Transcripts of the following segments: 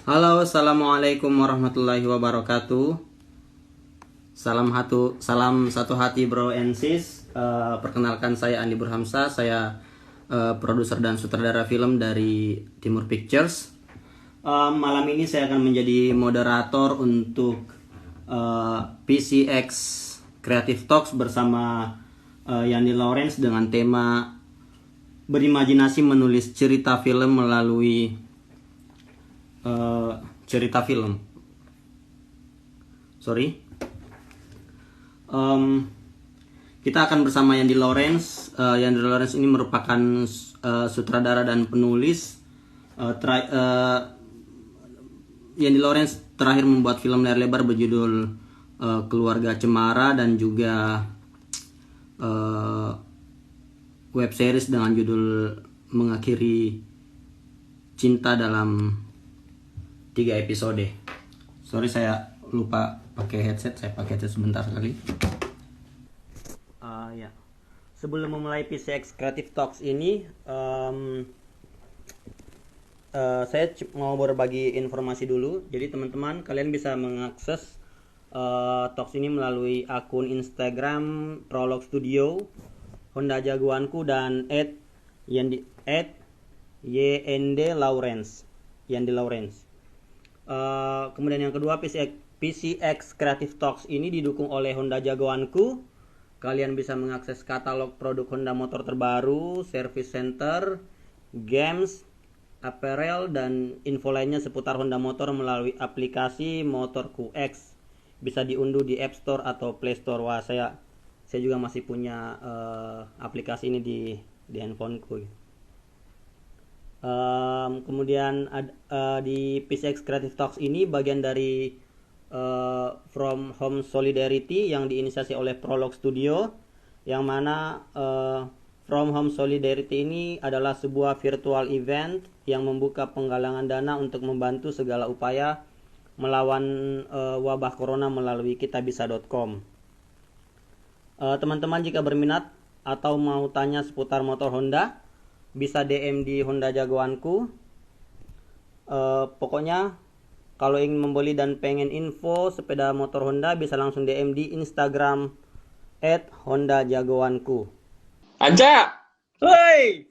Halo, assalamualaikum warahmatullahi wabarakatuh. Salam satu hati bro and sis. Perkenalkan saya Andi Burhamsa. Saya produser dan sutradara film dari Timur Pictures. Malam ini saya akan menjadi moderator untuk PCX Creative Talks bersama Yandi Lawrence dengan tema berimajinasi menulis cerita film melalui cerita film. Sorry. Kita akan bersama Yandi Lawrence. Yandi Lawrence ini merupakan sutradara dan penulis. Yandi Lawrence terakhir membuat film layar lebar berjudul Keluarga Cemara dan juga web series dengan judul Mengakhiri Cinta dalam 3 episode. Sorry saya lupa pakai headset. Saya pakai headset sebentar sekali. Ya. Sebelum memulai PCX Creative Talks ini, saya mau berbagi informasi dulu. Jadi teman-teman, kalian bisa mengakses talks ini melalui akun Instagram Prolog Studio, Honda Jagoanku, dan @YND Lawrence. Yandi Lawrence. Kemudian yang kedua, PCX Creative Talks ini didukung oleh Honda Jagoanku. Kalian bisa mengakses katalog produk Honda motor terbaru, service center, games, apparel, dan info lainnya seputar Honda motor melalui aplikasi Motorku X. Bisa diunduh di App Store atau Play Store. Wah, saya juga masih punya aplikasi ini di handphoneku. Kemudian di PCX Creative Talks ini bagian dari From Home Solidarity yang diinisiasi oleh Prolog Studio, yang mana From Home Solidarity ini adalah sebuah virtual event yang membuka penggalangan dana untuk membantu segala upaya melawan wabah corona melalui kitabisa.com. Teman-teman jika berminat atau mau tanya seputar motor Honda, bisa DM di Honda Jagoanku. Pokoknya kalau ingin membeli dan pengen info sepeda motor Honda, bisa langsung DM di Instagram @hondajagoanku. Anca, Hoi!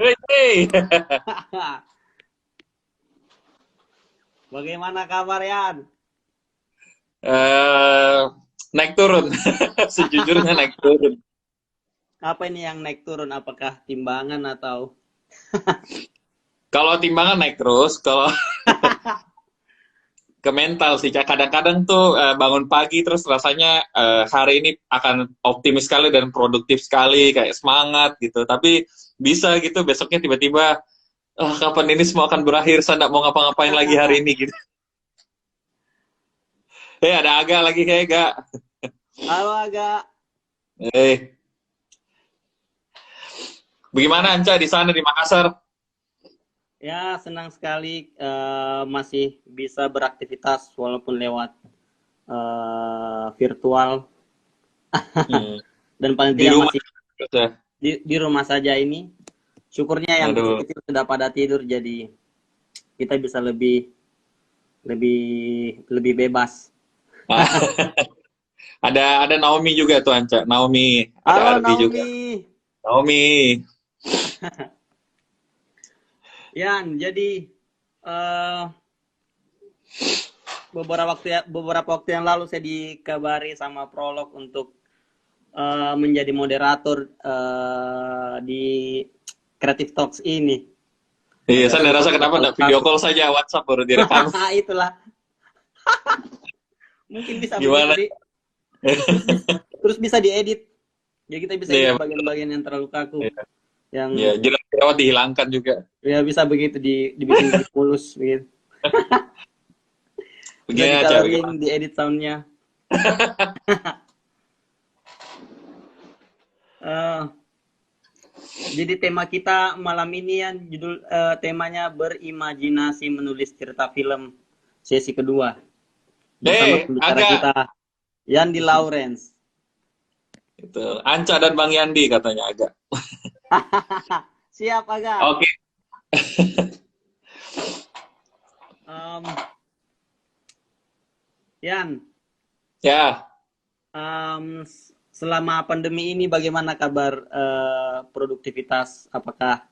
hei, hei. Bagaimana kabar, Yan? Eh, naik turun. Sejujurnya naik turun. Apa ini yang naik turun? Apakah timbangan atau... Kalau timbangan naik terus, kalau ke mental sih, Cak. Kadang-kadang tuh bangun pagi terus rasanya hari ini akan optimis sekali dan produktif sekali, kayak semangat gitu. Tapi bisa gitu besoknya tiba-tiba, kapan ini semua akan berakhir? Saya nggak mau ngapa-ngapain lagi hari ini gitu. Ada agak lagi kayak gak. Halo, agak... Eh, Bagaimana Anca di sana di Makassar? Ya, senang sekali masih bisa beraktivitas walaupun lewat virtual. Hmm. Dan paling Di tidak rumah masih terus ya. di rumah saja ini. Syukurnya yang Aduh. kecil-kecil sudah pada tidur, jadi kita bisa lebih lebih lebih bebas. Ah, ada Naomi juga tuh Anca. Naomi, ada Halo Ardi juga. Naomi. Naomi. Yan, jadi eh, beberapa waktu yang lalu saya dikabari sama Prolog untuk menjadi moderator di Creative Talks ini. Iya, Agak saya lupa rasa kenapa kalau enggak video call saja WhatsApp baru direkam. itulah. Mungkin bisa begitu Gimana? di terus bisa diedit. Ya kita bisa edit Iya, bagian-bagian yang terlalu kaku. iya. Iya, Yang jerawat dihilangkan juga. ya bisa begitu dibikin lebih mulus begitu. Bisa Begini aja bagaimana? dicolokin, diedit soundnya. Eh, jadi tema kita malam ini ya judul temanya berimajinasi menulis cerita film sesi kedua bersama pembicara Agak kita Yandi Lawrence. itu Anca dan Bang Yandi katanya agak. Siap agak. Oke. Em, Yan, Ya, selama pandemi ini bagaimana kabar produktivitas? Apakah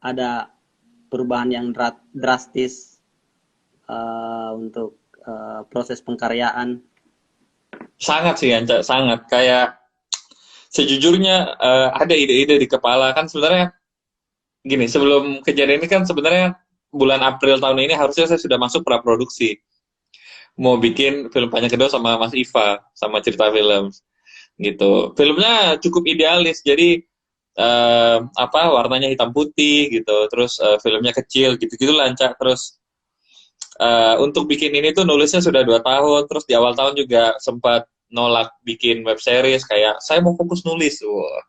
ada perubahan yang drastis untuk proses pengkaryaan? sangat sih Anca, sangat. Kayak sejujurnya ada ide-ide di kepala kan sebenarnya gini, sebelum kejadian ini kan sebenarnya bulan April tahun ini harusnya saya sudah masuk praproduksi. Mau bikin film panjang kedua sama Mas Iva, sama cerita film gitu. Filmnya cukup idealis, jadi apa warnanya hitam putih gitu, terus filmnya kecil gitu-gitu lancar. Terus untuk bikin ini tuh nulisnya sudah 2 tahun, terus di awal tahun juga sempat nolak bikin web series kayak saya mau fokus nulis. Wah,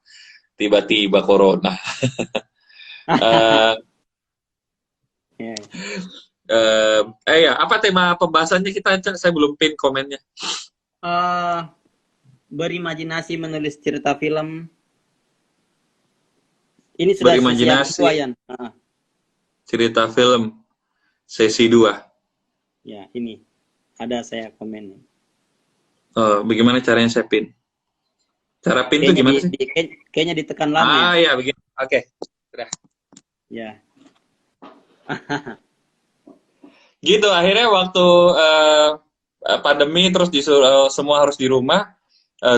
tiba-tiba corona. Eh Ya. ya, apa tema pembahasannya kita, Cak? Saya belum pin komennya. Eh, Berimajinasi menulis cerita film. Ini sudah sesi yang Berimajinasi kedua, Yan. cerita film sesi 2. Ya, ini ada saya komen. Bagaimana caranya saya pin? Cara pin tuh Kayaknya gimana sih? kayaknya ditekan lama ya. Ya, begini. Oke. Udah. Ya. Gitu, akhirnya waktu pandemi terus disuruh semua harus di rumah,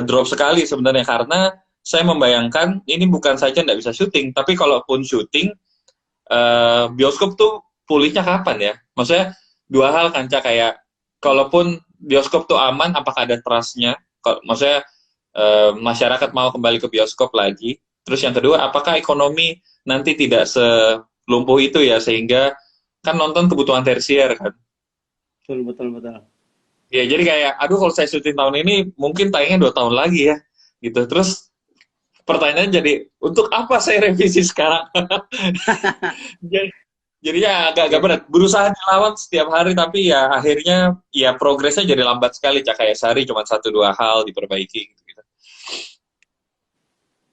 drop sekali sebenarnya karena saya membayangkan ini bukan saja nggak bisa syuting, tapi kalaupun syuting, bioskop tuh pulihnya kapan ya? Maksudnya dua hal kan, Cak, kayak kalaupun bioskop tuh aman, apakah ada trust-nya? Maksudnya masyarakat mau kembali ke bioskop lagi. Terus yang kedua, apakah ekonomi nanti tidak selumpuh itu ya, sehingga kan nonton kebutuhan tersier kan. Betul, betul, betul. Ya jadi kayak, aduh kalau saya syuting tahun ini mungkin tayangnya 2 tahun lagi ya, gitu. Terus pertanyaannya jadi, untuk apa saya revisi sekarang? Jadi, jadinya agak-agak Ya, berat. Berusaha dilawan setiap hari, tapi ya akhirnya ya progresnya jadi lambat sekali. Cak, kayak sehari cuma 1-2 hal diperbaiki. Gitu.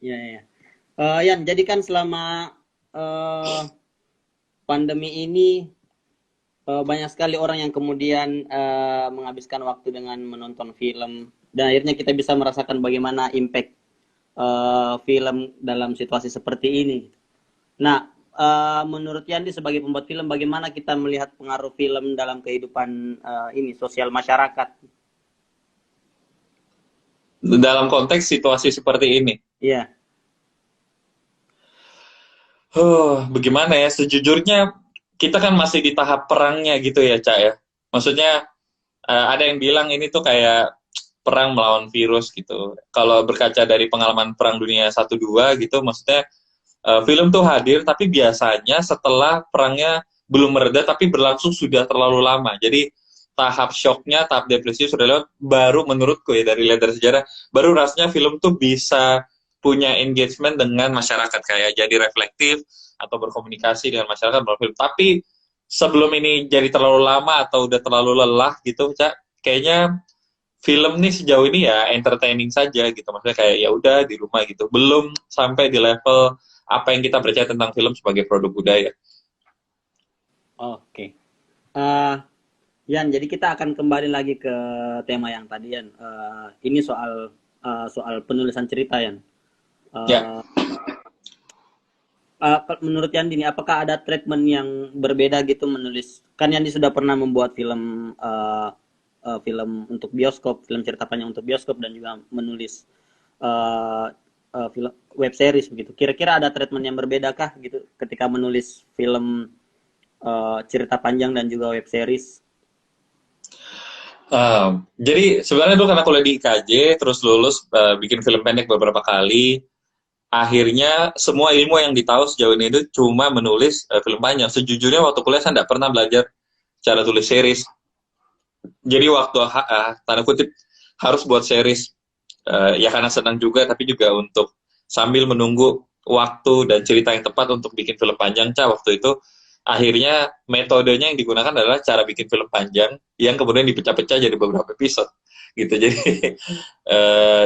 ya, ya. Yan, jadi kan selama eh, pandemi ini banyak sekali orang yang kemudian menghabiskan waktu dengan menonton film dan akhirnya kita bisa merasakan bagaimana impact film dalam situasi seperti ini. Nah, menurut Yandi sebagai pembuat film, bagaimana kita melihat pengaruh film dalam kehidupan ini sosial masyarakat? Dalam konteks situasi seperti ini. Iya. Bagaimana ya? Sejujurnya kita kan masih di tahap perangnya gitu ya, Cak ya. Maksudnya ada yang bilang ini tuh kayak perang melawan virus gitu. Kalau berkaca dari pengalaman Perang Dunia 1-2 gitu, maksudnya film tuh hadir, tapi biasanya setelah perangnya belum mereda, tapi berlangsung sudah terlalu lama. Jadi tahap shocknya, tahap depresi sudah lewat, baru menurutku ya, lihat dari sejarah, baru rasanya film tuh bisa punya engagement dengan masyarakat, kayak jadi reflektif, atau berkomunikasi dengan masyarakat melalui film. Tapi sebelum ini jadi terlalu lama, atau udah terlalu lelah gitu, Cak, kayaknya film nih sejauh ini ya entertaining saja gitu, maksudnya kayak ya udah di rumah gitu, belum sampai di level apa yang kita percaya tentang film sebagai produk budaya. Oke. Eh, Yan, jadi kita akan kembali lagi ke tema yang tadi, Yan. Ini soal penulisan cerita, Yan. Ya, Eh, Menurut Yandi nih, apakah ada treatment yang berbeda gitu menulis? Kan Yandi sudah pernah membuat film untuk bioskop, film cerita panjang untuk bioskop, dan juga menulis uh, film web series begitu. Kira-kira ada treatment yang berbeda kah gitu ketika menulis film cerita panjang dan juga web series? jadi sebenarnya dulu karena kuliah di IKJ, terus lulus bikin film pendek beberapa kali, akhirnya semua ilmu yang ditahu sejauh ini itu cuma menulis film panjang. Sejujurnya waktu kuliah saya nggak pernah belajar cara tulis series. Jadi waktu tanda kutip harus buat series, ya karena senang juga, tapi juga untuk sambil menunggu waktu dan cerita yang tepat untuk bikin film panjang. Waktu itu akhirnya metodenya yang digunakan adalah cara bikin film panjang yang kemudian dipecah-pecah jadi beberapa episode gitu. Jadi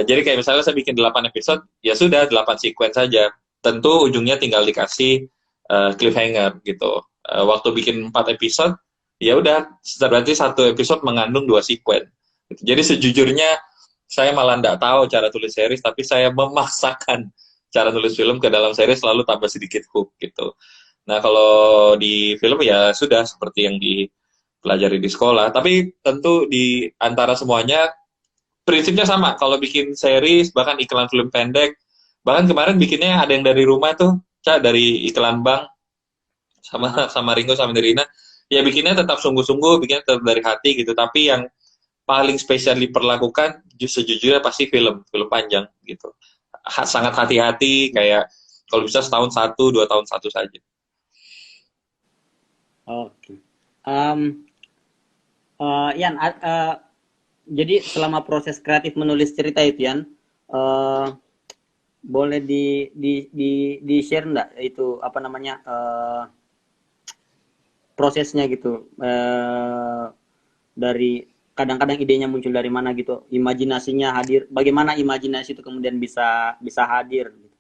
jadi kayak misalnya saya bikin 8 episode, ya sudah 8 sequence saja. Tentu ujungnya tinggal dikasih cliffhanger gitu. waktu bikin 4 episode, ya udah berarti satu episode mengandung 2 sekuen. Gitu. Jadi sejujurnya saya malah nggak tahu cara tulis series, tapi saya memaksakan cara tulis film ke dalam series lalu tambah sedikit hook gitu. Nah kalau di film ya sudah seperti yang dipelajari di sekolah, tapi tentu di antara semuanya prinsipnya sama. Kalau bikin series, bahkan iklan film pendek, bahkan kemarin bikinnya ada yang dari rumah tuh, dari iklan bank sama sama Ringo sama Derina. Ya bikinnya tetap sungguh-sungguh, bikinnya tetap dari hati gitu. Tapi yang paling spesial diperlakukan sejujurnya pasti film panjang gitu. Sangat hati-hati, kayak kalau bisa setahun satu, 2 tahun satu saja. Oke. Em, Yan, jadi selama proses kreatif menulis cerita itu, Yan, eh, boleh di share nggak itu apa namanya prosesnya gitu, dari kadang-kadang idenya muncul dari mana gitu, imajinasinya hadir, bagaimana imajinasi itu kemudian bisa hadir gitu.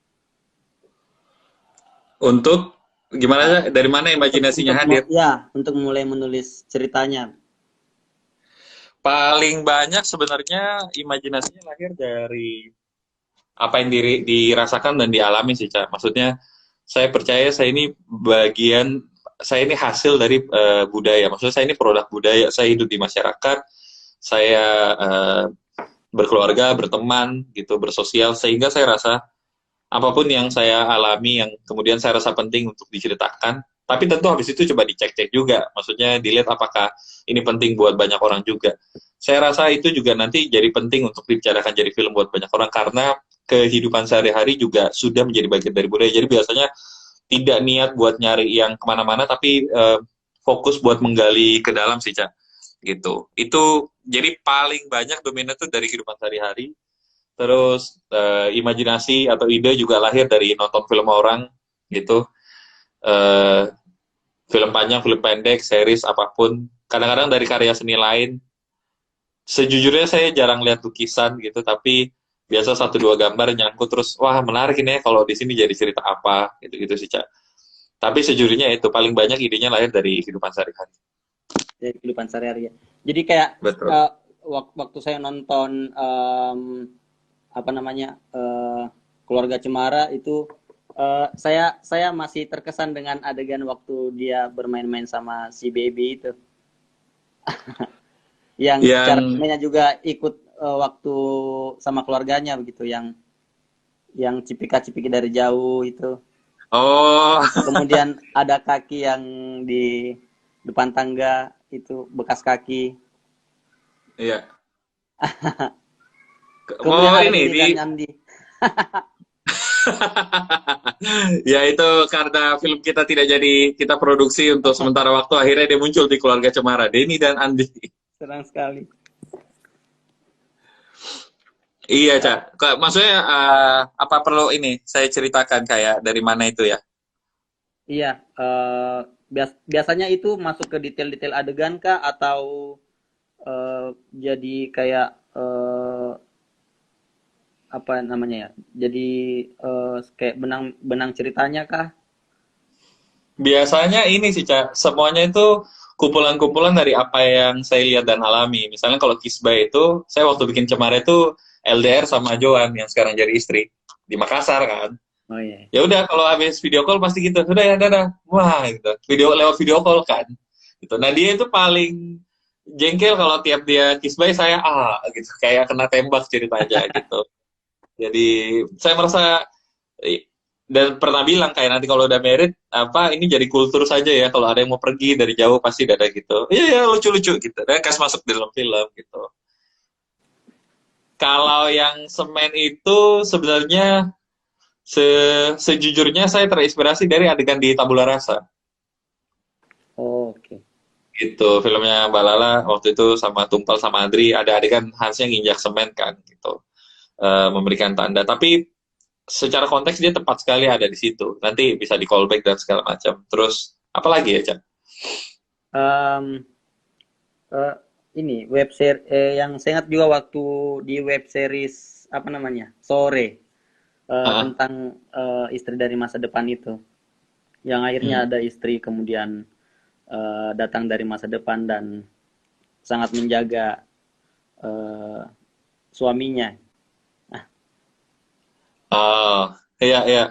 Untuk gimana, dari mana imajinasinya hadir? Untuk mulai menulis ceritanya. Paling banyak sebenarnya imajinasinya lahir dari apa yang dirasakan dan dialami sih, Cak. Maksudnya saya percaya saya ini saya ini hasil dari budaya. Maksudnya saya ini produk budaya. Saya hidup di masyarakat, saya berkeluarga, berteman, gitu, bersosial, sehingga saya rasa apapun yang saya alami yang kemudian saya rasa penting untuk diceritakan. Tapi tentu habis itu coba dicek-cek juga. Maksudnya dilihat apakah ini penting buat banyak orang juga. Saya rasa itu juga nanti jadi penting untuk dibicarakan jadi film buat banyak orang, karena kehidupan sehari-hari juga sudah menjadi bagian dari budaya. Jadi biasanya tidak niat buat nyari yang kemana-mana, tapi fokus buat menggali ke dalam sih, Cak. Gitu. Itu jadi paling banyak dominan itu dari kehidupan sehari-hari. Terus imajinasi atau ide juga lahir dari nonton film orang gitu. Uh, Film panjang, film pendek, series apapun. Kadang-kadang dari karya seni lain. Sejujurnya saya jarang lihat lukisan gitu, tapi biasa 1-2 gambar nyangkut terus, wah menarik ini ya kalau di sini jadi cerita apa gitu-gitu sih, Cak. Tapi sejujurnya itu paling banyak idenya lahir dari kehidupan sehari-hari. Dari kehidupan sehari-hari ya. Jadi kayak Betul. waktu saya nonton apa namanya Keluarga Cemara itu, saya masih terkesan dengan adegan waktu dia bermain-main sama si baby itu. Yang caranya juga ikut waktu sama keluarganya begitu, yang cipika-cipiki dari jauh itu. Oh. Kemudian ada kaki yang di depan tangga itu, bekas kaki. Iya. Kemudian ada ini Didi dan Andi. Ya itu karena film kita tidak jadi kita produksi untuk sementara waktu, akhirnya dia muncul di Keluarga Cemara, Denny dan Andi. Senang sekali. Iya, Cak. Maksudnya apa perlu ini saya ceritakan kayak dari mana itu ya? Iya, biasanya itu masuk ke detail-detail adegan kah, atau jadi kayak apa namanya ya? Jadi kayak benang ceritanya kah? Biasanya ini sih, Cak. Semuanya itu kumpulan-kumpulan dari apa yang saya lihat dan alami. Misalnya kalau Kisbah itu, saya waktu bikin Cemara itu LDR sama Joan yang sekarang jadi istri di Makassar kan. Oh iya. Ya udah kalau habis video call pasti gitu. Sudah ya, dadah. Wah, gitu. Lewat video call kan. Gitu. Nah, dia itu paling jengkel kalau tiap dia Kisbah saya gitu, kayak kena tembak ceritanya gitu. Jadi saya merasa, dan pernah bilang kayak nanti kalau udah married apa ini jadi kultur saja ya, kalau ada yang mau pergi dari jauh pasti ada gitu. Iya ya, lucu-lucu gitu. Dan kas masuk di dalam film gitu. Kalau yang semen itu sebenarnya sejujurnya saya terinspirasi dari adegan di Tabula Rasa. Oh, oke. Gitu, filmnya Mbak Lala waktu itu sama Tumpal sama Adri, ada adegan Hansnya nginjak semen kan gitu. Memberikan tanda, tapi secara konteks dia tepat sekali ada di situ. Nanti bisa di callback dan segala macam. Terus apa lagi ya, Cak? Ini yang saya ingat juga waktu di web series apa namanya, Sore, tentang istri dari masa depan itu, yang akhirnya ada istri kemudian datang dari masa depan dan sangat menjaga eh, suaminya. Nah, Oh, iya, iya.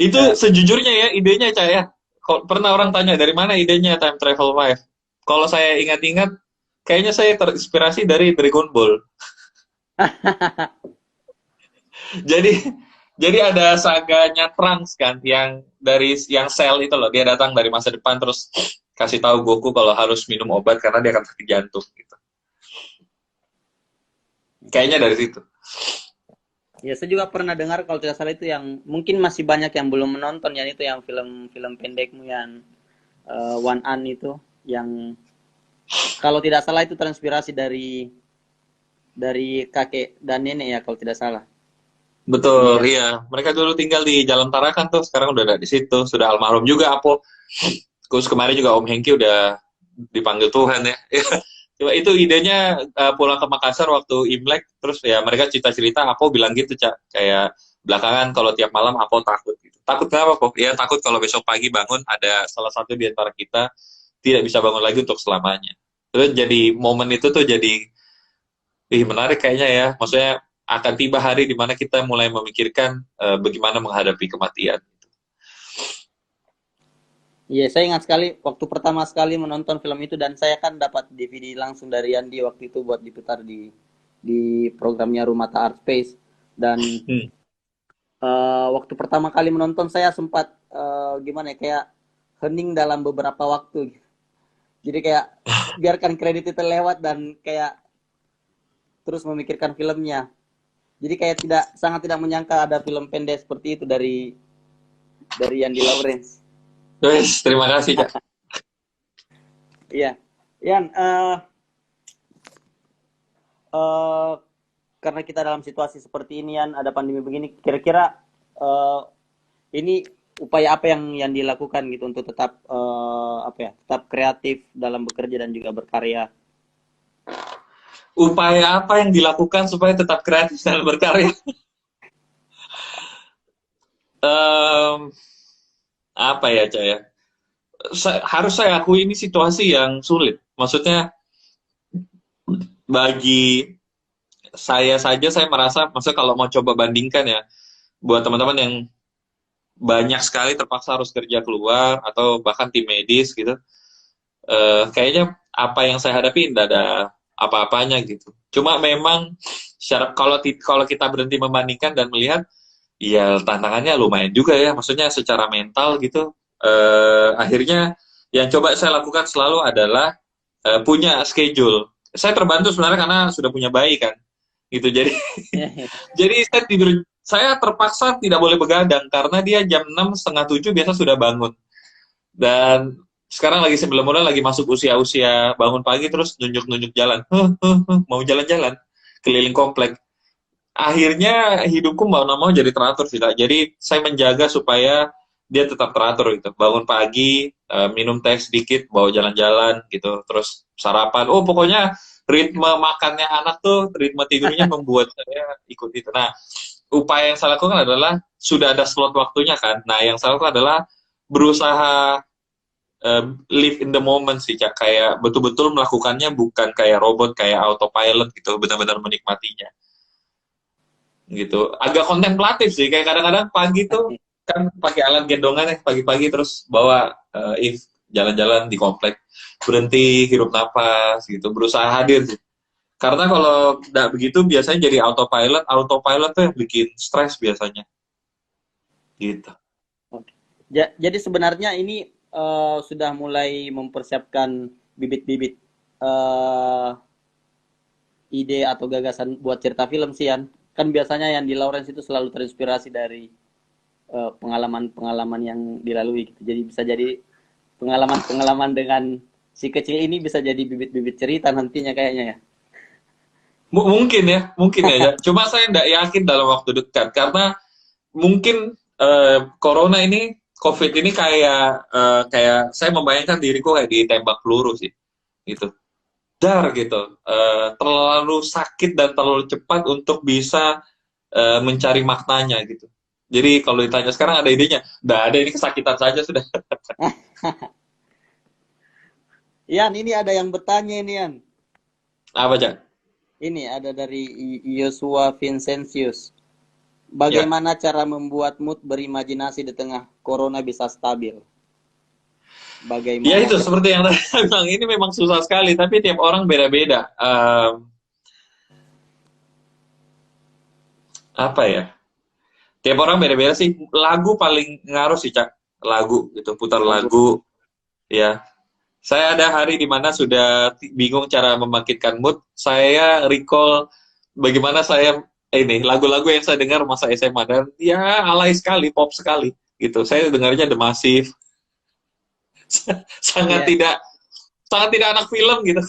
Itu eh, sejujurnya ya idenya Cak ya. Pernah orang tanya dari mana idenya Time Travel 5? Kalau saya ingat-ingat, kayaknya saya terinspirasi dari Dragon Ball. Jadi jadi ada saganya Trunks kan yang dari yang Cell itu loh, dia datang dari masa depan terus kasih tahu Goku kalau harus minum obat karena dia akan sakit jantung gitu. Kayaknya dari situ. ya saya juga pernah dengar kalau tidak salah itu yang mungkin masih banyak yang belum menonton ya itu yang film-film pendekmu yang One An itu yang kalau tidak salah itu terinspirasi dari kakek dan nenek ya kalau tidak salah. Betul, Iya. iya. Mereka dulu tinggal di Jalan Tarakan tuh, sekarang udah ada di situ. Sudah almarhum juga Apo. Terus kemarin juga Om Hengki udah dipanggil Tuhan ya. Coba itu idenya pulang ke Makassar waktu Imlek, terus ya mereka cerita-cerita, Apo bilang gitu, Cak. Kayak belakangan kalau tiap malam Apo takut gitu. Takut kenapa, Po? Ya takut kalau besok pagi bangun ada salah satu di antara kita tidak bisa bangun lagi untuk selamanya. Terus jadi momen itu tuh jadi, ih menarik kayaknya ya. Maksudnya akan tiba hari di mana kita mulai memikirkan bagaimana menghadapi kematian. Iya, saya ingat sekali waktu pertama sekali menonton film itu dan saya kan dapat DVD langsung dari Andi waktu itu buat diputar di programnya Rumata Art Space dan Hmm. waktu pertama kali menonton saya sempat gimana ya kayak hening dalam beberapa waktu. Jadi kayak biarkan kredit itu lewat dan kayak terus memikirkan filmnya. Jadi kayak sangat tidak menyangka ada film pendek seperti itu dari Andi Lawrence. Wes, terima kasih, Cak. Iya. Yan, eh, karena kita dalam situasi seperti ini, Yan, ada pandemi begini, kira-kira eh, ini upaya apa yang dilakukan gitu untuk tetap apa ya, tetap kreatif dalam bekerja dan juga berkarya. Upaya apa yang dilakukan supaya tetap kreatif dan berkarya? Em, apa ya, Cak ya? Harus saya akui ini situasi yang sulit. Maksudnya bagi saya saja saya merasa, maksudnya kalau mau coba bandingkan ya, buat teman-teman yang banyak sekali terpaksa harus kerja keluar atau bahkan tim medis gitu, kayaknya apa yang saya hadapi tidak ada apa-apanya gitu. Cuma memang kalau kita berhenti membandingkan dan melihat, ya tantangannya lumayan juga ya. Maksudnya secara mental gitu. Akhirnya yang coba saya lakukan selalu adalah punya schedule. Saya terbantu sebenarnya karena sudah punya bayi kan, gitu. Jadi jadi saya tidur, saya terpaksa tidak boleh begadang karena dia jam 6 setengah 7 biasa sudah bangun. Dan sekarang lagi sebelum mulai lagi masuk usia-usia bangun pagi terus nunjuk-nunjuk jalan. Mau jalan-jalan keliling komplek. Akhirnya hidupku mau nggak mau jadi teratur sih, Kak. Jadi saya menjaga supaya dia tetap teratur gitu. Bangun pagi, minum teh sedikit, bawa jalan-jalan gitu. Terus sarapan. Oh, pokoknya ritme makannya anak tuh, ritme tidurnya membuat saya ikut itu. Nah, upaya yang saya lakukan adalah sudah ada slot waktunya kan. Nah, yang saya lakukan adalah berusaha live in the moment sih, Cak. Kayak betul-betul melakukannya bukan kayak robot, kayak autopilot gitu, benar-benar menikmatinya. Gitu. Agak kontemplatif sih, kayak kadang-kadang pagi tuh kan pakai alat gendongan ya, pagi-pagi terus bawa if jalan-jalan di komplek, berhenti, hirup napas gitu, berusaha hadir sih. Karena kalau tidak begitu biasanya jadi autopilot, autopilot tuh yang bikin stres biasanya. Gitu. Jadi sebenarnya ini sudah mulai mempersiapkan bibit-bibit eh, ide atau gagasan buat cerita film sih Yan. Kan biasanya yang di Lawrence itu selalu terinspirasi dari pengalaman-pengalaman yang dilalui gitu. Jadi bisa jadi pengalaman-pengalaman dengan si kecil ini bisa jadi bibit-bibit cerita nantinya kayaknya ya. Mungkin ya. Cuma saya tidak yakin dalam waktu dekat karena mungkin corona ini, COVID ini kayak saya membayangkan diriku kayak ditembak peluru sih, gitu. Dar gitu, terlalu sakit dan terlalu cepat untuk bisa mencari maknanya gitu. Jadi kalau ditanya sekarang ada idenya, nggak ada, ini kesakitan saja sudah. Yan, ini ada yang bertanya ini, Yan. Apa, Cak? Ini ada dari Yosua Vincentius. Ya. Bagaimana cara membuat mood berimajinasi di tengah corona bisa stabil? Ya Bagaimana itu seperti yang tadi saya bilang, ini memang susah sekali, tapi tiap orang beda-beda. Apa ya? Tiap orang beda-beda sih. Lagu paling ngaruh sih, Cak. Lagu gitu, putar lagu? lagu. Ya, saya ada hari di mana sudah bingung cara membangkitkan mood. Saya recall bagaimana saya ini lagu-lagu yang saya dengar masa SMA dan ya alay sekali, pop sekali gitu. Saya dengarnya The Massive, sangat Iya. tidak sangat tidak anak film gitu.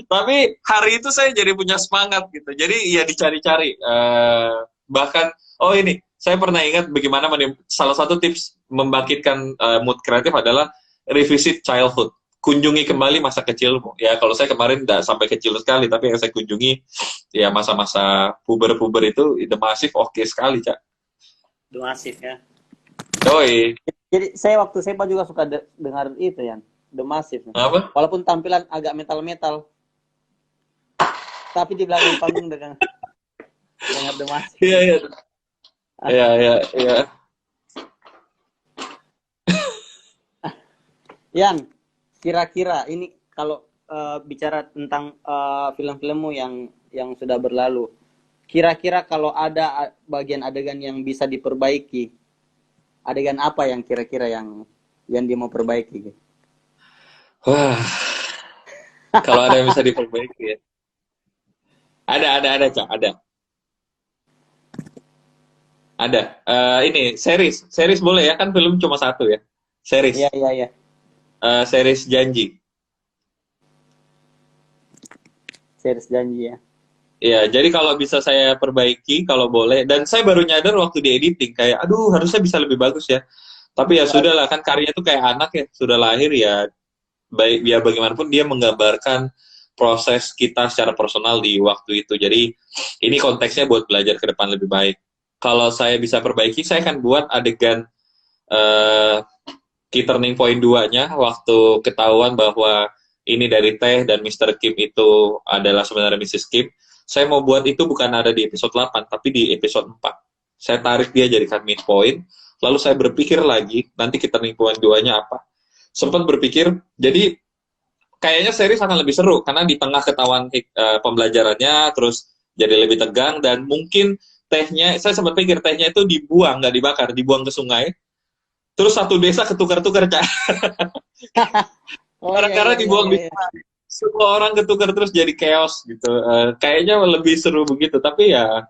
Tapi hari itu saya jadi punya semangat gitu. Jadi ya dicari-cari. Bahkan oh ini saya pernah ingat bagaimana salah satu tips membangkitkan mood kreatif adalah revisit childhood. Kunjungi kembali masa kecilmu. Ya kalau saya kemarin tidak sampai kecil sekali, tapi yang saya kunjungi ya masa-masa puber-puber itu The Massive oke sekali, Cak. Masif ya. Doi, Jadi saya waktu SMA juga suka dengar itu, Yan. The Massive. apa? Walaupun tampilan agak metal-metal, tapi di belakang panggung dengan dengar The Massive. Iya, iya. Iya, iya, iya. Yan, kira-kira ini kalau bicara tentang film-filmmu yang sudah berlalu, kira-kira kalau ada bagian adegan yang bisa diperbaiki, adegan apa yang kira-kira yang dia mau perbaiki? Wah, kalau ada yang bisa diperbaiki ya. Ada, Cak, ada. Ada. Ini series boleh ya kan film cuma satu ya. Iya, Series, iya, iya. series Janji. Series janji ya. Ya, jadi kalau bisa saya perbaiki kalau boleh. Dan saya baru nyadar waktu di editing kayak, aduh harusnya bisa lebih bagus ya. Tapi ya sudah lah kan karya itu kayak anak ya sudah lahir ya. Baik biar bagaimanapun dia menggambarkan proses kita secara personal di waktu itu. Jadi ini konteksnya buat belajar ke depan lebih baik. Kalau saya bisa perbaiki, saya akan buat adegan key turning point 2-nya waktu ketahuan bahwa ini dari Teh dan Mr. Kim itu adalah sebenarnya Mrs. Kim. Saya mau buat itu bukan ada di episode 8, tapi di episode 4. Saya tarik dia jadikan midpoint, lalu saya berpikir lagi, nanti key turning point 2-nya apa. Sempat berpikir, jadi kayaknya series akan lebih seru, karena di tengah ketahuan pembelajarannya, terus jadi lebih tegang, dan mungkin tehnya, saya sempat pikir tehnya itu dibuang, nggak dibakar, dibuang ke sungai, terus satu desa ketukar-tukar, Cak. Oh iya, Karena iya, iya, dibuang iya, di iya. semua orang ketukar terus jadi chaos gitu. Kayaknya lebih seru begitu. Tapi ya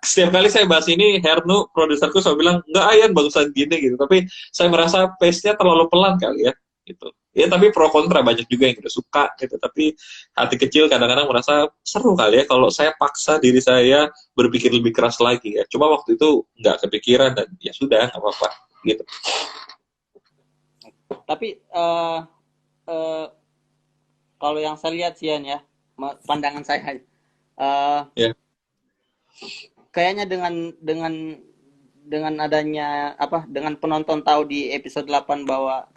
setiap kali saya bahas ini, Hernu produserku selalu bilang nggak Ayan bagusan gini gitu. Tapi saya merasa pace-nya terlalu pelan kali ya gitu. Ya tapi pro kontra banyak juga yang tidak suka gitu. Tapi hati kecil kadang-kadang merasa seru kali ya kalau saya paksa diri saya berpikir lebih keras lagi ya. Cuma waktu itu nggak kepikiran dan ya sudah nggak apa-apa gitu. Tapi eh, kalau yang saya lihat sih Yan, ya, pandangan saya, Ya. kayaknya dengan adanya apa, dengan penonton tahu di episode 8 bahwa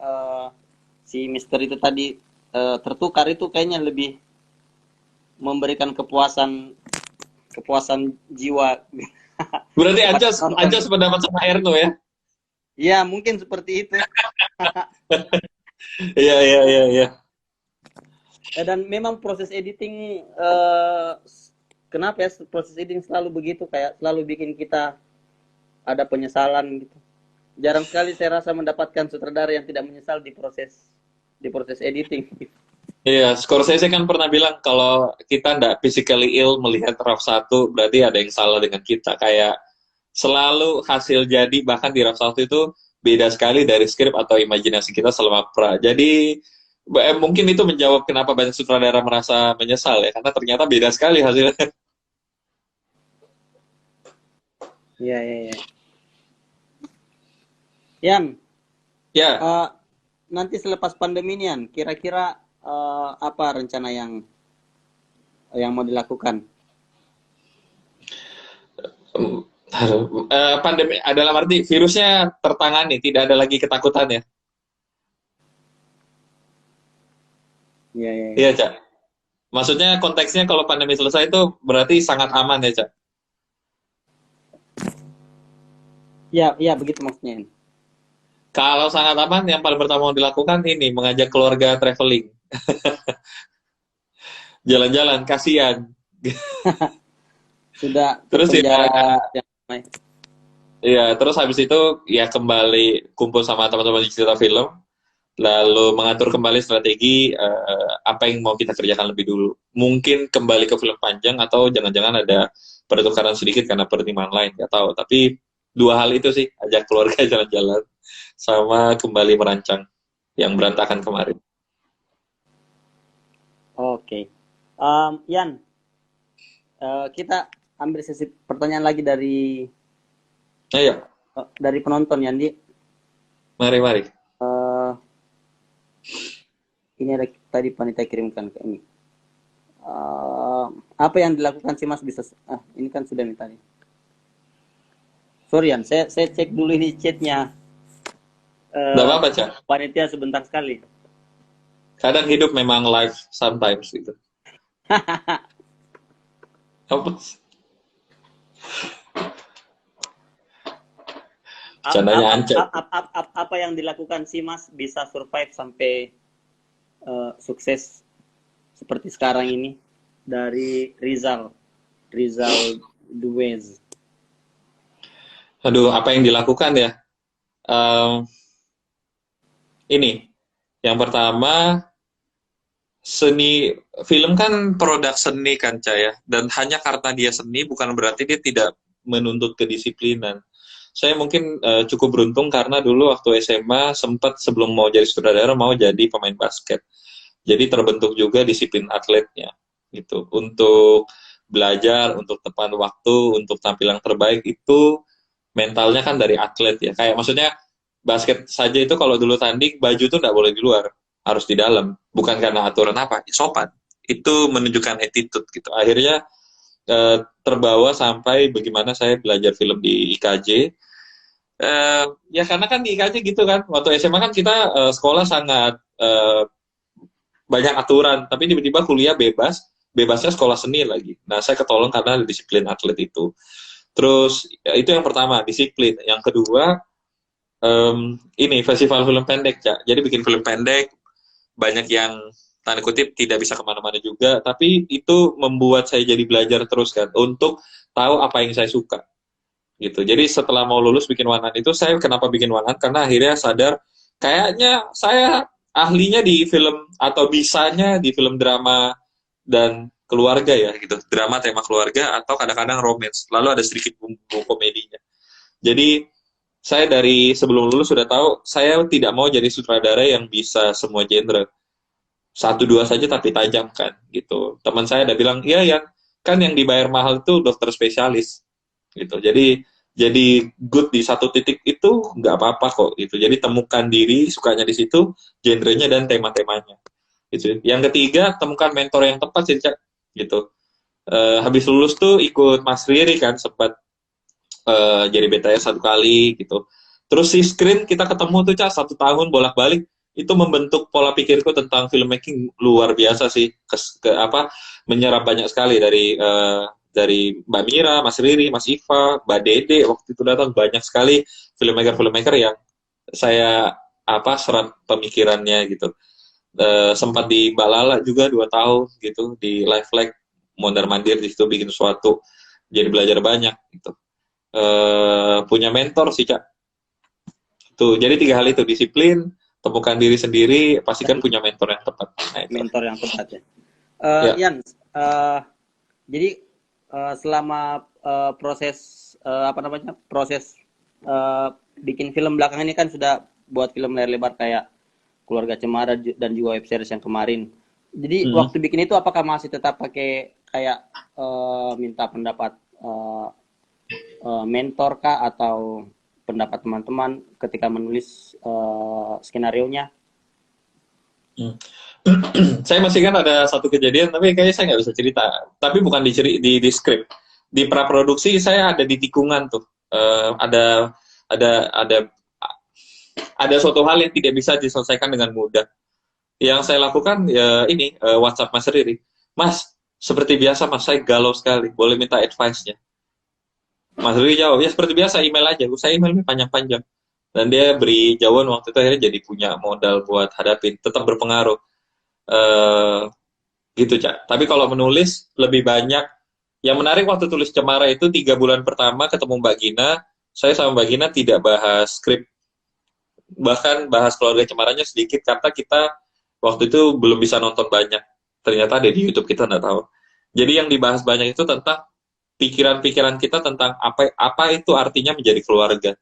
si Mister itu tadi tertukar, itu kayaknya lebih memberikan kepuasan jiwa Berarti kepada Anjas penonton. Anjas pendapat sama Hernu ya. Ya mungkin seperti itu. Iya, iya, iya, iya. Dan memang proses editing, kenapa ya proses editing selalu begitu, kayak selalu bikin kita ada penyesalan gitu. Jarang sekali saya rasa mendapatkan sutradara yang tidak menyesal di proses editing. Iya, Scorsese kan pernah bilang kalau kita nggak physically ill melihat Raw 1, berarti ada yang salah dengan kita. Kayak selalu hasil jadi, bahkan di Raw 1 itu beda sekali dari skrip atau imajinasi kita selama pra. Jadi mungkin itu menjawab kenapa banyak sutradara merasa menyesal ya, karena ternyata beda sekali hasilnya. Iya, iya, iya. Yan, Ya, nanti selepas pandemi ini Yan, kira-kira apa rencana yang mau dilakukan? pandemi adalah arti virusnya tertangani, tidak ada lagi ketakutan ya. Iya, iya, iya. Iya, Cak. Maksudnya konteksnya kalau pandemi selesai itu berarti sangat aman ya, Cak? Iya, iya, begitu maksudnya. Kalau sangat aman, yang paling pertama mau dilakukan ini, mengajak keluarga traveling. Jalan-jalan, kasihan. Sudah Terus ya, penjara yang ramai. ya, terus habis itu ya kembali kumpul sama teman-teman di cerita film, lalu mengatur kembali strategi apa yang mau kita kerjakan lebih dulu. Mungkin kembali ke film panjang atau jangan-jangan ada pertukaran sedikit karena pertimbangan lain, nggak tahu. Tapi dua hal itu sih, ajak keluarga jalan-jalan sama kembali merancang yang berantakan kemarin. Oke. Yan, kita ambil sesi pertanyaan lagi Ayo, dari penonton Yandi. mari. Eh, ini ada tadi panitia kirimkan ke ini. Apa yang dilakukan sih Mas bisa? Ini kan sudah minta nih. Sorry Yan, saya cek dulu ini chatnya. Nggak Eh, apa-apa, Cak. Panitia sebentar sekali. Kadang hidup memang live sometimes gitu. Apa? Candanya ancet. Apa yang dilakukan sih Mas bisa survive sampai sukses seperti sekarang ini dari Rizal Duez. Aduh, apa yang dilakukan ya? Em, ini, yang pertama, seni film kan produk seni kan, Cah, ya. Dan hanya karena dia seni bukan berarti dia tidak menuntut kedisiplinan. Saya mungkin cukup beruntung karena dulu waktu SMA sempat sebelum mau jadi sutradara mau jadi pemain basket. Jadi terbentuk juga disiplin atletnya gitu. Untuk belajar, untuk tepat waktu, untuk tampil yang terbaik itu mentalnya kan dari atlet ya. Kayak maksudnya basket saja itu kalau dulu tanding baju tuh nggak boleh di luar, harus di dalam. Bukan karena aturan apa, sopan. Itu menunjukkan attitude gitu. Akhirnya terbawa sampai bagaimana saya belajar film di IKJ. Ya karena kan di IKJ gitu kan. Waktu SMA kan kita sekolah sangat banyak aturan, tapi tiba-tiba kuliah bebas, bebasnya sekolah seni lagi. Nah, saya ketolong karena disiplin atlet itu. Terus ya, itu yang pertama, disiplin. Yang kedua, ini festival film pendek, ya. Jadi bikin film pendek, banyak yang tanda kutip tidak bisa kemana-mana juga, tapi itu membuat saya jadi belajar terus kan untuk tahu apa yang saya suka gitu. Jadi setelah mau lulus bikin One Hunt itu, saya kenapa bikin One Hunt? Karena akhirnya sadar kayaknya saya ahlinya di film atau bisanya di film drama dan keluarga ya gitu. Drama tema keluarga atau kadang-kadang romance. Lalu ada sedikit bumbu komedinya. Jadi saya dari sebelum lulus sudah tahu saya tidak mau jadi sutradara yang bisa semua genre. Satu dua saja tapi tajam kan gitu. Teman saya ada bilang, "Iya ya, kan yang dibayar mahal itu dokter spesialis." Gitu. Jadi good di satu titik itu nggak apa-apa kok gitu. Jadi temukan diri sukanya di situ, genrenya dan tema-temanya. Gitu. Yang ketiga, temukan mentor yang tepat sih, Cak. Gitu. Habis lulus tuh ikut Mas Riri kan sempat jadi BTS satu kali gitu. Terus si Screen kita ketemu tuh Cak 1 tahun bolak-balik itu membentuk pola pikirku tentang filmmaking luar biasa sih apa menyerap banyak sekali dari Mbak Mira, Mas Riri, Mas Iva, Mbak Dede waktu itu datang banyak sekali filmmaker yang saya apa serap pemikirannya gitu. Sempat di Balala juga 2 tahun gitu di Live Flag mondar mandir di situ bikin sesuatu jadi belajar banyak gitu. Punya mentor sih Cak tuh jadi 3 hal itu disiplin temukan diri sendiri pastikan punya mentor yang tepat nah, itu. Mentor yang tepat ya. Ya. Yan, jadi selama proses apa namanya proses bikin film belakang ini kan sudah buat film layar lebar kayak Keluarga Cemara dan juga web series yang kemarin. Jadi waktu bikin itu apakah masih tetap pakai kayak minta pendapat mentor kah atau pendapat teman-teman ketika menulis skenario-nya? Saya masih kan ada satu kejadian tapi kayaknya saya nggak bisa cerita tapi bukan di skrip di praproduksi saya ada di tikungan tuh ada ada suatu hal yang tidak bisa diselesaikan dengan mudah Yang saya lakukan ya ini WhatsApp Mas Riri. Mas, seperti biasa Mas, saya galau sekali. Boleh minta advice-nya? Mas Riri jawab, ya seperti biasa email aja. Saya emailnya panjang-panjang. Dan dia beri jawaban waktu itu akhirnya jadi punya modal buat hadapin. Tetap berpengaruh. Eh gitu, Cak. Tapi kalau menulis lebih banyak. Yang menarik waktu tulis Cemara itu 3 bulan pertama ketemu Mbak Gina, saya sama Mbak Gina tidak bahas skrip, bahkan bahas keluarga Cemaranya sedikit karena kita waktu itu belum bisa nonton banyak. Ternyata ada di YouTube, kita nggak tahu. Jadi yang dibahas banyak itu tentang pikiran-pikiran kita tentang apa itu artinya menjadi keluarga.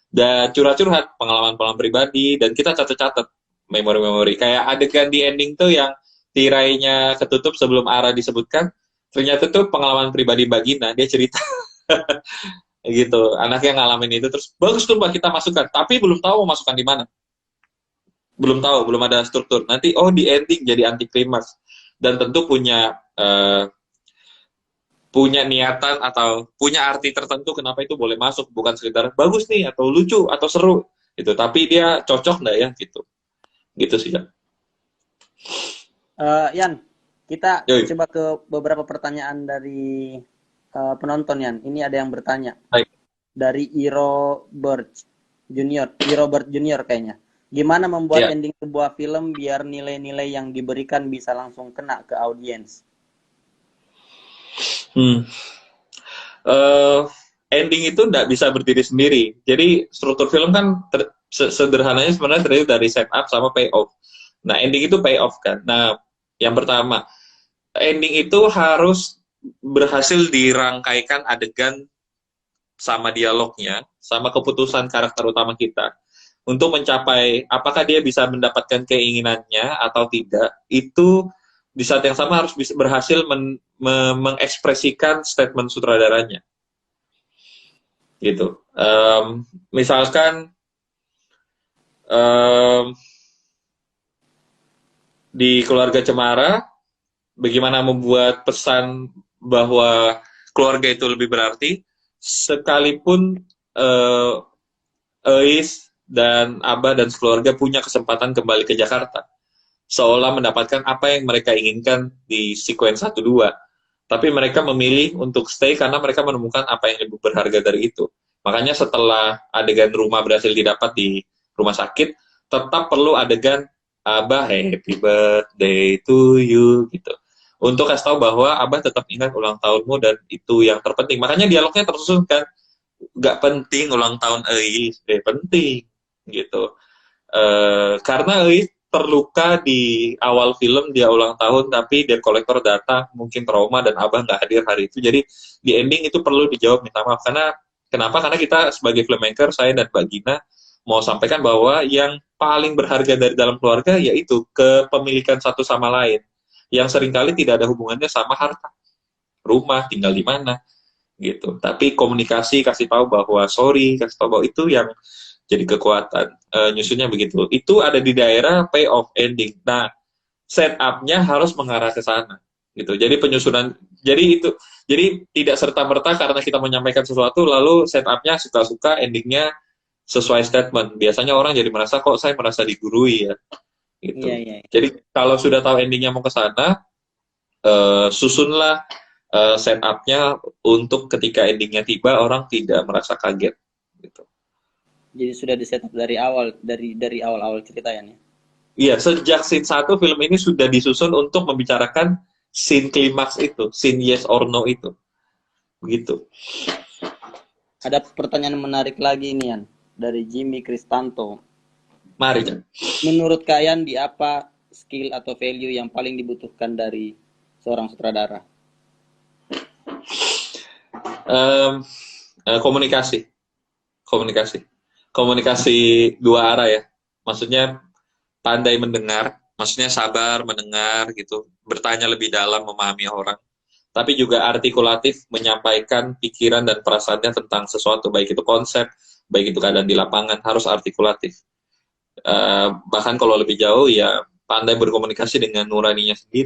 Dan curhat-curhat pengalaman-pengalaman pribadi dan kita catat-catat memori-memori. Kayak adegan di ending tuh yang tirainya ketutup sebelum Ara disebutkan. Ternyata tuh pengalaman pribadi Mbak Gina, dia cerita gitu, anaknya ngalamin itu terus bagus tuh Mbak kita masukkan, tapi belum tahu mau masukkan di mana, belum tahu, belum ada struktur. Nanti oh di ending jadi anti klimaks dan tentu punya niatan atau punya arti tertentu kenapa itu boleh masuk, bukan sekedar bagus nih atau lucu atau seru gitu, tapi dia cocok nggak ya gitu, gitu sih kan. Yan, kita Yoi. coba ke beberapa pertanyaan dari penonton, Yan. Ini ada yang bertanya Baik. dari Iro Bird Junior kayaknya. Gimana membuat Ya. ending sebuah film biar nilai-nilai yang diberikan bisa langsung kena ke audiens? Hmm. Ending itu nggak bisa berdiri sendiri. Jadi struktur film kan sederhananya sebenarnya terdiri dari setup sama payoff. Nah, ending itu payoff kan. Nah, yang pertama, ending itu harus berhasil dirangkaikan adegan sama dialognya, sama keputusan karakter utama kita. Untuk mencapai apakah dia bisa mendapatkan keinginannya atau tidak, itu di saat yang sama harus bisa berhasil mengekspresikan statement sutradaranya. Gitu. Misalkan di Keluarga Cemara, bagaimana membuat pesan bahwa keluarga itu lebih berarti, sekalipun Eis dan Abah dan sekeluarga punya kesempatan kembali ke Jakarta, seolah mendapatkan apa yang mereka inginkan di sequence 1-2. Tapi mereka memilih untuk stay karena mereka menemukan apa yang lebih berharga dari itu. Makanya setelah adegan rumah berhasil didapat di rumah sakit, tetap perlu adegan Abah happy birthday to you gitu. Untuk kasih tahu bahwa Abah tetap ingat ulang tahunmu dan itu yang terpenting. Makanya dialognya tersusun kan, gak penting ulang tahun Eis, penting gitu. Karena Eis terluka di awal film, dia ulang tahun tapi dia kolektor data mungkin trauma dan Abah nggak hadir hari itu, jadi di ending itu perlu dijawab minta maaf. Karena kenapa? Karena kita sebagai filmmaker, saya dan Mbak Gina mau sampaikan bahwa yang paling berharga dari dalam keluarga yaitu kepemilikan satu sama lain, yang seringkali tidak ada hubungannya sama harta, rumah, tinggal di mana gitu. Tapi komunikasi, kasih tahu bahwa sorry, kasih tahu bahwa itu yang jadi kekuatan. Nyusunnya begitu. Itu ada di daerah payoff ending. Nah, setup-nya harus mengarah ke sana. Gitu. Jadi penyusunan, jadi tidak serta-merta karena kita menyampaikan sesuatu, lalu setup-nya suka-suka, endingnya sesuai statement. Biasanya orang jadi merasa, kok saya merasa digurui ya. Gitu. Iya, iya. Jadi kalau sudah tahu endingnya mau ke sana, susunlah setup-nya untuk ketika endingnya tiba, orang tidak merasa kaget. Gitu. Jadi sudah di-setup dari awal, dari awal-awal cerita ya nih. Iya, sejak scene 1 film ini sudah disusun untuk membicarakan scene klimaks itu, scene yes or no itu. Begitu. Ada pertanyaan menarik lagi nih, Yan, dari Jimmy Kristanto. Mari, Jan. Menurut kalian di apa skill atau value yang paling dibutuhkan dari seorang sutradara? Komunikasi. Komunikasi dua arah ya. Maksudnya pandai mendengar, maksudnya sabar mendengar gitu, bertanya lebih dalam, memahami orang, tapi juga artikulatif menyampaikan pikiran dan perasaannya tentang sesuatu, baik itu konsep, baik itu keadaan di lapangan, harus artikulatif. Bahkan kalau lebih jauh ya pandai berkomunikasi dengan nuraninya sendiri.